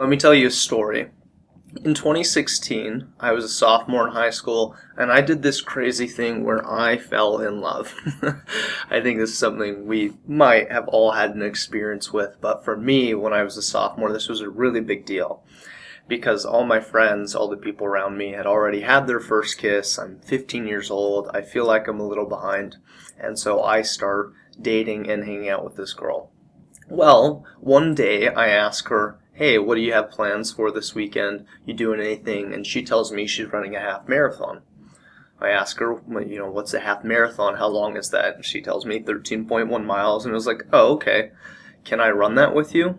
Let me tell you a story. In 2016, I was a sophomore in high school, and I did this crazy thing where I fell in love. I think this is something we might have all had an experience with, but for me, when I was a sophomore, this was a really big deal because all my friends, all the people around me had already had their first kiss. I'm 15 years old. I feel like I'm a little behind, and so I start dating and hanging out with this girl. Well, one day I ask her, hey, what do you have plans for this weekend? You doing anything? And she tells me she's running a half marathon. I ask her, what's a half marathon? How long is that? And she tells me 13.1 miles. And I was like, oh, okay. Can I run that with you?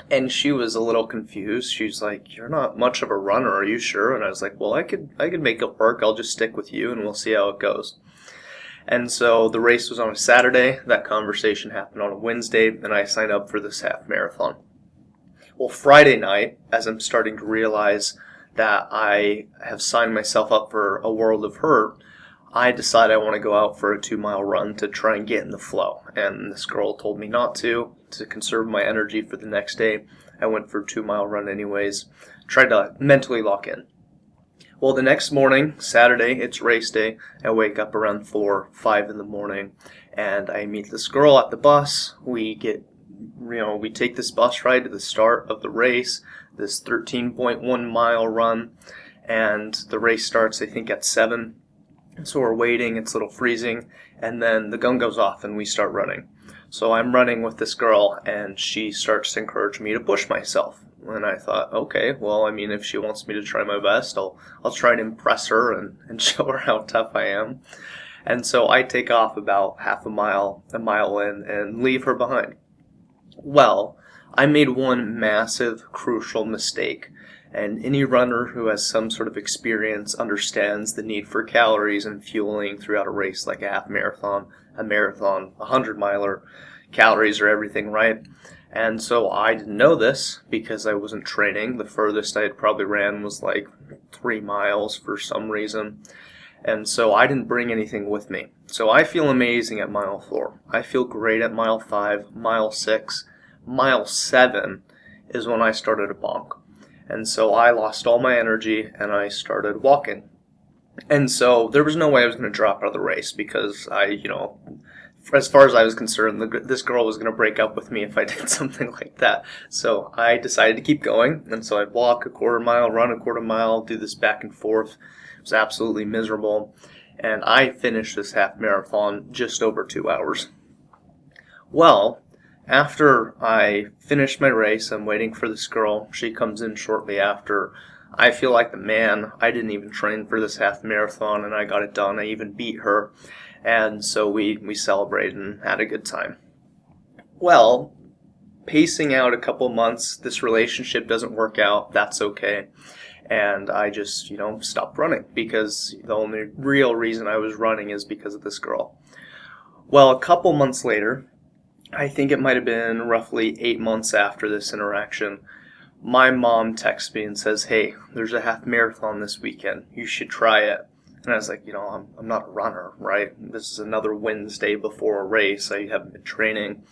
And she was a little confused. She's like, you're not much of a runner, are you sure? And I was like, well, I could make it work. I'll just stick with you and we'll see how it goes. And so the race was on a Saturday. That conversation happened on a Wednesday, and I signed up for this half marathon. Well, Friday night, as I'm starting to realize that I have signed myself up for a world of hurt, I decide I want to go out for a 2-mile run to try and get in the flow. And this girl told me not to conserve my energy for the next day. I went for a 2-mile run anyways, tried to mentally lock in. Well, the next morning, Saturday, it's race day. I wake up around 4, 5 in the morning, and I meet this girl at the bus. We take this bus ride to the start of the race, this 13.1 mile run, and the race starts, I think, at 7. So we're waiting, it's a little freezing, and then the gun goes off and we start running. So I'm running with this girl, and she starts to encourage me to push myself. And I thought, okay, well, if she wants me to try my best, I'll try to impress her and show her how tough I am. And so I take off about half a mile in, and leave her behind. Well, I made one massive, crucial mistake. And any runner who has some sort of experience understands the need for calories and fueling throughout a race like a half marathon, a marathon, 100-miler. Calories are everything, right? And so I didn't know this because I wasn't training. The furthest I had probably ran was like 3 miles for some reason. And so I didn't bring anything with me. So I feel amazing at mile 4. I feel great at mile 5, mile 6. Mile 7 is when I started to bonk. And so I lost all my energy and I started walking. And so there was no way I was going to drop out of the race because as far as I was concerned, this girl was going to break up with me if I did something like that. So I decided to keep going. And so I'd walk a quarter mile, run a quarter mile, do this back and forth. It was absolutely miserable. And I finished this half marathon just over 2 hours. Well, after I finished my race, I'm waiting for this girl. She comes in shortly after. I feel like the man. I didn't even train for this half marathon, and I got it done. I even beat her. And so we celebrated and had a good time. Well, pacing out a couple months, this relationship doesn't work out. That's okay. And I just, stopped running because the only real reason I was running is because of this girl. Well, a couple months later, I think it might have been roughly 8 months after this interaction, my mom texts me and says, hey, there's a half marathon this weekend. You should try it. And I was like, I'm not a runner, right? This is another Wednesday before a race. I haven't been training.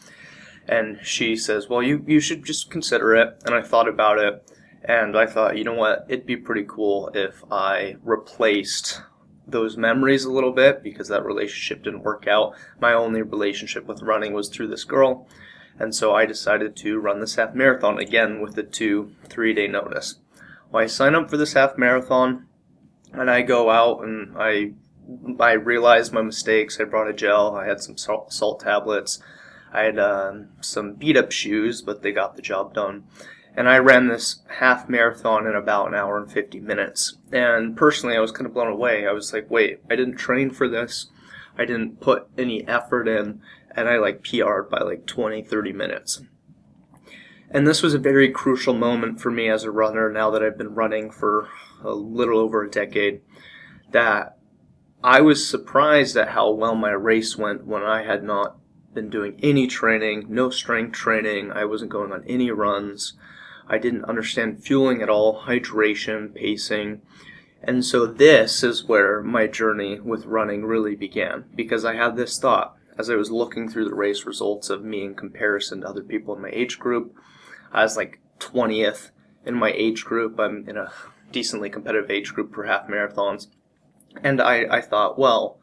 And she says, well, you should just consider it. And I thought about it. And I thought, you know what? It'd be pretty cool if I replaced those memories a little bit because that relationship didn't work out. My only relationship with running was through this girl. And so I decided to run this half marathon again with a 2-3 day notice. Well, I sign up for this half marathon. And I go out and I realized my mistakes. I brought a gel. I had some salt tablets. I had some beat-up shoes, but they got the job done. And I ran this half marathon in about an hour and 50 minutes. And personally, I was kind of blown away. I was like, wait, I didn't train for this. I didn't put any effort in. And I PR'd by 20, 30 minutes. And this was a very crucial moment for me as a runner now that I've been running for a little over a decade, that I was surprised at how well my race went when I had not been doing any training, no strength training. I wasn't going on any runs. I didn't understand fueling at all, hydration, pacing. And so this is where my journey with running really began, because I had this thought as I was looking through the race results of me in comparison to other people in my age group. I was 20th in my age group. I'm in a decently competitive age group for half marathons. And I thought, well,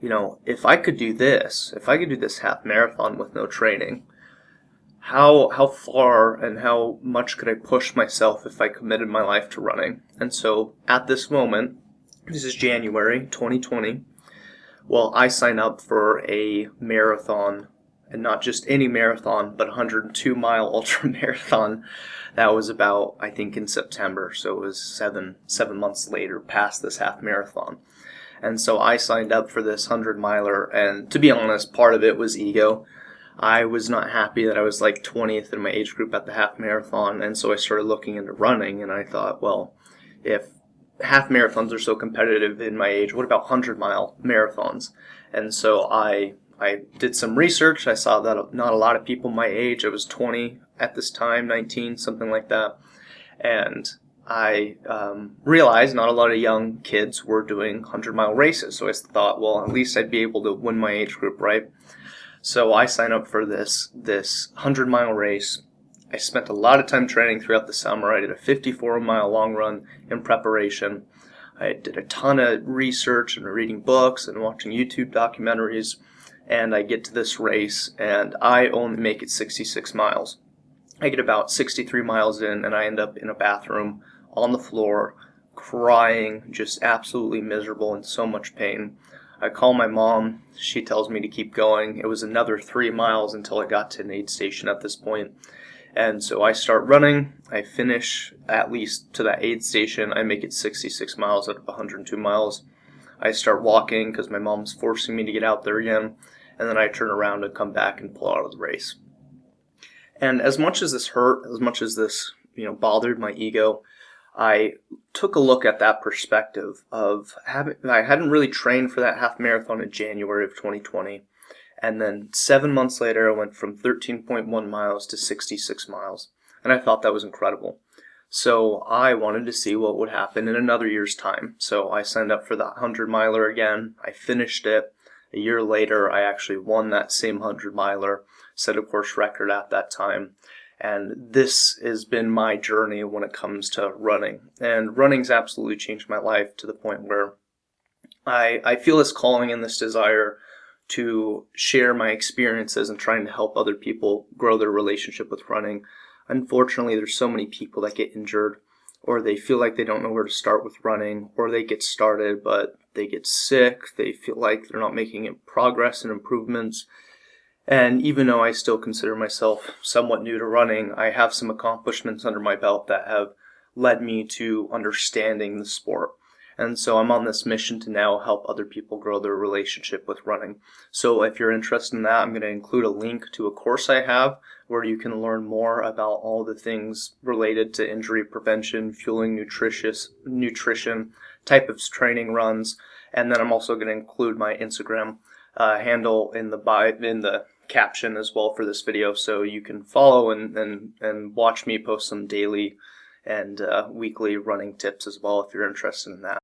if I could do this half marathon with no training, how far and how much could I push myself if I committed my life to running? And so at this moment, this is January 2020, well, I signed up for a marathon, and not just any marathon, but 102-mile ultra marathon. That was about, I think, in September, so it was seven months later past this half marathon. And so I signed up for this 100-miler, and to be honest, part of it was ego. I was not happy that I was like 20th in my age group at the half marathon, and so I started looking into running, and I thought, well, if half marathons are so competitive in my age, what about 100-mile marathons? And so I did some research. I saw that not a lot of people my age, I was 20 at this time, 19, something like that, and I realized not a lot of young kids were doing 100-mile races, so I thought, well, at least I'd be able to win my age group, right? So I signed up for this 100-mile race. I spent a lot of time training throughout the summer. I did a 54-mile long run in preparation. I did a ton of research and reading books and watching YouTube documentaries, and I get to this race, and I only make it 66 miles. I get about 63 miles in, and I end up in a bathroom on the floor, crying, just absolutely miserable, in so much pain. I call my mom. She tells me to keep going. It was another 3 miles until I got to an aid station at this point. And so I start running. I finish at least to that aid station. I make it 66 miles out of 102 miles. I start walking because my mom's forcing me to get out there again. And then I turn around and come back and pull out of the race. And as much as this hurt, as much as this, bothered my ego, I took a look at that perspective of I hadn't really trained for that half marathon in January of 2020. And then 7 months later, I went from 13.1 miles to 66 miles. And I thought that was incredible. So I wanted to see what would happen in another year's time. So I signed up for the 100-miler again. I finished it. A year later, I actually won that same 100-miler, set a course record at that time. And this has been my journey when it comes to running. And running's absolutely changed my life to the point where I feel this calling and this desire to share my experiences and trying to help other people grow their relationship with running. Unfortunately, there's so many people that get injured, or they feel like they don't know where to start with running, or they get started but they get sick, they feel like they're not making progress and improvements. And even though I still consider myself somewhat new to running, I have some accomplishments under my belt that have led me to understanding the sport. And so I'm on this mission to now help other people grow their relationship with running. So if you're interested in that, I'm going to include a link to a course I have where you can learn more about all the things related to injury prevention, fueling nutrition, type of training runs. And then I'm also going to include my Instagram handle in the caption as well for this video, so you can follow and watch me post some daily and weekly running tips as well if you're interested in that.